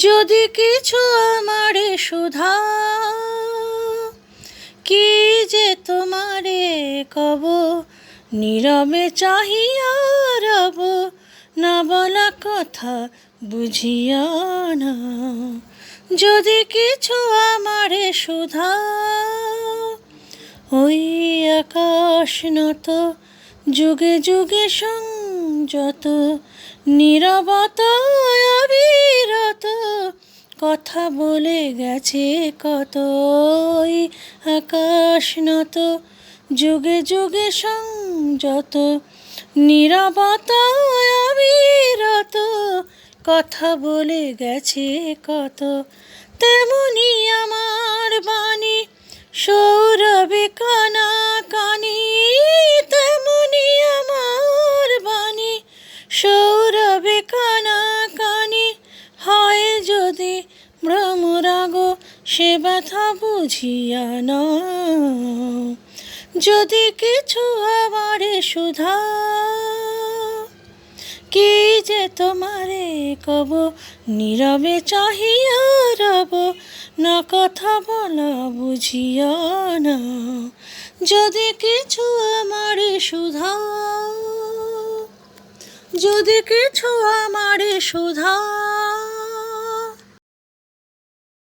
যদি কিছু আমারে সুধা কি যে তোমারে কব, নীরবে চাহিয়া রব, না বলা কথা বুঝিয়া না। যদি কিছু আমারে সুধা, ওই আকাশ নত যুগে যুগে সংযত, নীরবতায় অবিরত কথা বলে গেছে কত। ওই আকাশ নত যুগে যুগে সংযত, নীরবতায় অবিরত কথা বলে গেছে কত। তেমনি আমার বাণী সৌরভে কানা কানি, তেমনি আমার বাণী সৌরভে কানা কানি। হয় যদি ভ্রমরাগ সে ব্যথা বুঝিয়া নাও। যদি কিছু আমারে সুধা কি যে তোমারে কব, নীরবে চাহিয়া রব, না কথা বলা বুঝিয়া না। যদি কিছু আমারে সুধা, যদি কিছু আমারে সুধা।